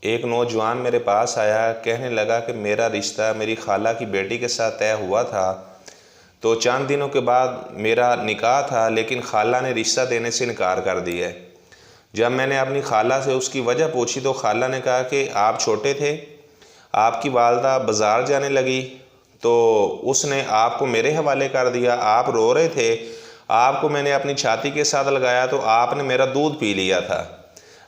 ایک نوجوان میرے پاس آیا، کہنے لگا کہ میرا رشتہ میری خالہ کی بیٹی کے ساتھ طے ہوا تھا، تو چند دنوں کے بعد میرا نکاح تھا، لیکن خالہ نے رشتہ دینے سے انکار کر دیا ہے۔ جب میں نے اپنی خالہ سے اس کی وجہ پوچھی تو خالہ نے کہا کہ آپ چھوٹے تھے، آپ کی والدہ بازار جانے لگی تو اس نے آپ کو میرے حوالے کر دیا، آپ رو رہے تھے، آپ کو میں نے اپنی چھاتی کے ساتھ لگایا تو آپ نے میرا دودھ پی لیا تھا۔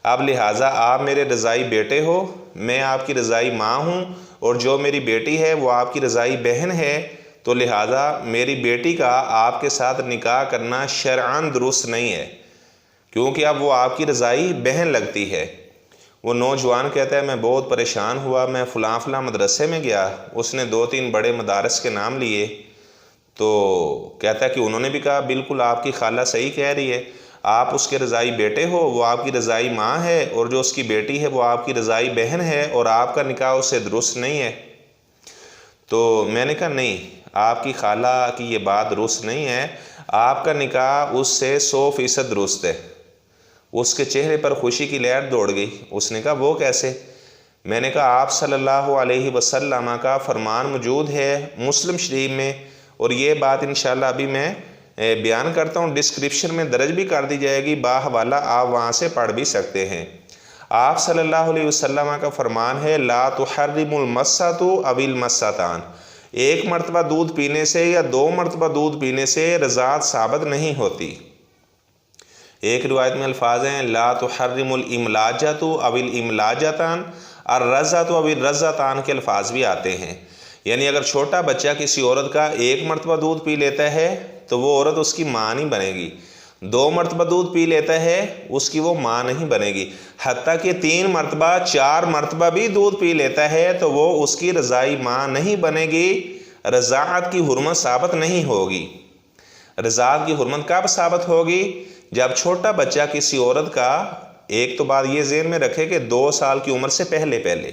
اب لہٰذا آپ میرے رضائی بیٹے ہو، میں آپ کی رضائی ماں ہوں، اور جو میری بیٹی ہے وہ آپ کی رضائی بہن ہے، تو لہٰذا میری بیٹی کا آپ کے ساتھ نکاح کرنا شرعاً درست نہیں ہے، کیونکہ اب وہ آپ کی رضائی بہن لگتی ہے۔ وہ نوجوان کہتا ہے میں بہت پریشان ہوا، میں فلاں مدرسے میں گیا، اس نے 2-3 بڑے مدارس کے نام لیے، تو کہتا ہے کہ انہوں نے بھی کہا بالکل آپ کی خالہ صحیح کہہ رہی ہے، آپ اس کے رضائی بیٹے ہو، وہ آپ کی رضائی ماں ہے، اور جو اس کی بیٹی ہے وہ آپ کی رضائی بہن ہے، اور آپ کا نکاح اس سے درست نہیں ہے۔ تو میں نے کہا نہیں، آپ کی خالہ کی یہ بات درست نہیں ہے، آپ کا نکاح اس سے 100% درست ہے۔ اس کے چہرے پر خوشی کی لہر دوڑ گئی۔ اس نے کہا وہ کیسے؟ میں نے کہا آپ صلی اللہ علیہ وسلم کا فرمان موجود ہے مسلم شریف میں، اور یہ بات انشاءاللہ ابھی میں بیان کرتا ہوں، ڈسکرپشن میں درج بھی کر دی جائے گی، باحوالہ آپ وہاں سے پڑھ بھی سکتے ہیں۔ آپ صلی اللہ علیہ وسلم کا فرمان ہے لا تحرم المسۃ او المسۃان، ایک مرتبہ دودھ پینے سے یا 2 مرتبہ دودھ پینے سے رضاعت ثابت نہیں ہوتی۔ ایک روایت میں الفاظ ہیں لا تحرم الاملاجۃ او الاملاجتان، الرضعۃ او الرضعتان کے الفاظ بھی آتے ہیں، یعنی اگر چھوٹا بچہ کسی عورت کا 1 مرتبہ دودھ پی لیتا ہے تو وہ عورت اس کی ماں نہیں بنے گی، 2 مرتبہ دودھ پی لیتا ہے اس کی وہ ماں نہیں بنے گی، حتیٰ کہ 3 مرتبہ 4 مرتبہ بھی دودھ پی لیتا ہے تو وہ اس کی رضائی ماں نہیں بنے گی، رضاعت کی حرمت ثابت نہیں ہوگی۔ رضاعت کی حرمت کب ثابت ہوگی؟ جب چھوٹا بچہ کسی عورت کا، ایک تو بات یہ ذہن میں رکھے کہ 2 سال کی عمر سے پہلے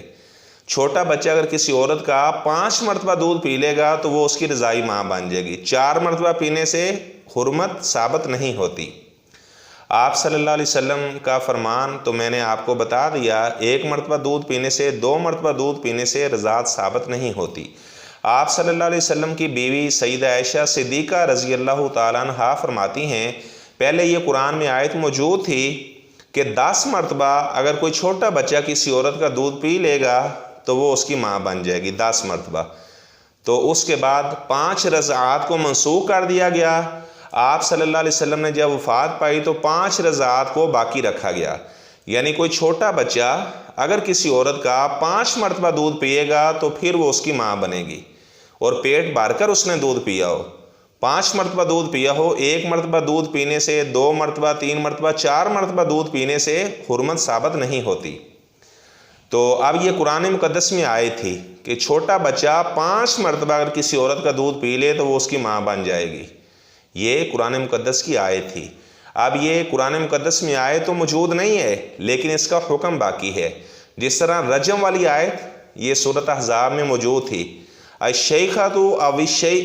چھوٹا بچہ اگر کسی عورت کا 5 مرتبہ دودھ پی لے گا تو وہ اس کی رضائی ماں بن جائے گی، 4 مرتبہ پینے سے حرمت ثابت نہیں ہوتی۔ آپ صلی اللہ علیہ وسلم کا فرمان تو میں نے آپ کو بتا دیا، 1 مرتبہ دودھ پینے سے 2 مرتبہ دودھ پینے سے رضاعت ثابت نہیں ہوتی۔ آپ صلی اللہ علیہ وسلم کی بیوی سیدہ عائشہ صدیقہ رضی اللہ تعالیٰ عنہا فرماتی ہیں پہلے یہ قرآن میں آیت موجود تھی کہ 10 مرتبہ اگر کوئی چھوٹا بچہ کسی عورت کا دودھ پی لے گا تو وہ اس کی ماں بن جائے گی، 10 مرتبہ۔ تو اس کے بعد 5 رضاعات کو منسوخ کر دیا گیا۔ آپ صلی اللہ علیہ وسلم نے جب وفات پائی تو 5 رضاعات کو باقی رکھا گیا، یعنی کوئی چھوٹا بچہ اگر کسی عورت کا 5 مرتبہ دودھ پیے گا تو پھر وہ اس کی ماں بنے گی، اور پیٹ بھر کر اس نے دودھ پیا ہو، 5 مرتبہ دودھ پیا ہو، 1 مرتبہ دودھ پینے سے، 2 مرتبہ، 3 مرتبہ، 4 مرتبہ دودھ پینے سے حرمت ثابت نہیں ہوتی۔ تو اب یہ قرآن مقدس میں آئے تھی کہ چھوٹا بچہ 5 مرتبہ اگر کسی عورت کا دودھ پی لے تو وہ اس کی ماں بن جائے گی، یہ قرآن مقدس کی آیت تھی۔ اب یہ قرآن مقدس میں آیت تو موجود نہیں ہے لیکن اس کا حکم باقی ہے، جس طرح رجم والی آیت یہ سورۃ احزاب میں موجود تھی، الشیخۃ او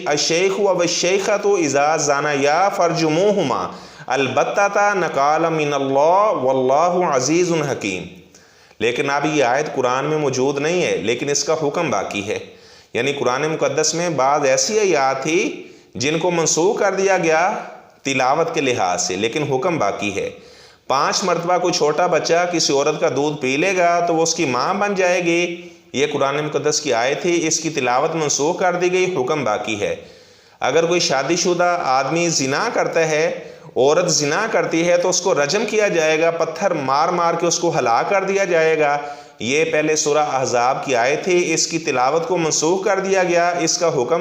الشیخ و الشیخۃ اذا زانیا فرجموہما البتۃ نکالا من اللہ واللہ عزیز حکیم، لیکن اب یہ آیت قرآن میں موجود نہیں ہے لیکن اس کا حکم باقی ہے، یعنی قرآن مقدس میں بعض ایسی آیات تھی جن کو منسوخ کر دیا گیا تلاوت کے لحاظ سے، لیکن حکم باقی ہے۔ 5 مرتبہ کوئی چھوٹا بچہ کسی عورت کا دودھ پی لے گا تو وہ اس کی ماں بن جائے گی، یہ قرآن مقدس کی آیت تھی، اس کی تلاوت منسوخ کر دی گئی، حکم باقی ہے۔ اگر کوئی شادی شدہ آدمی زنا کرتا ہے، عورت زنا کرتی ہے تو اس کو رجم کیا جائے گا، پتھر مار مار کے اس کو ہلاک کر دیا جائے گا، یہ پہلے سورہ احزاب کی آیت تھی، اس کی تلاوت کو منسوخ کر دیا گیا، اس کا حکم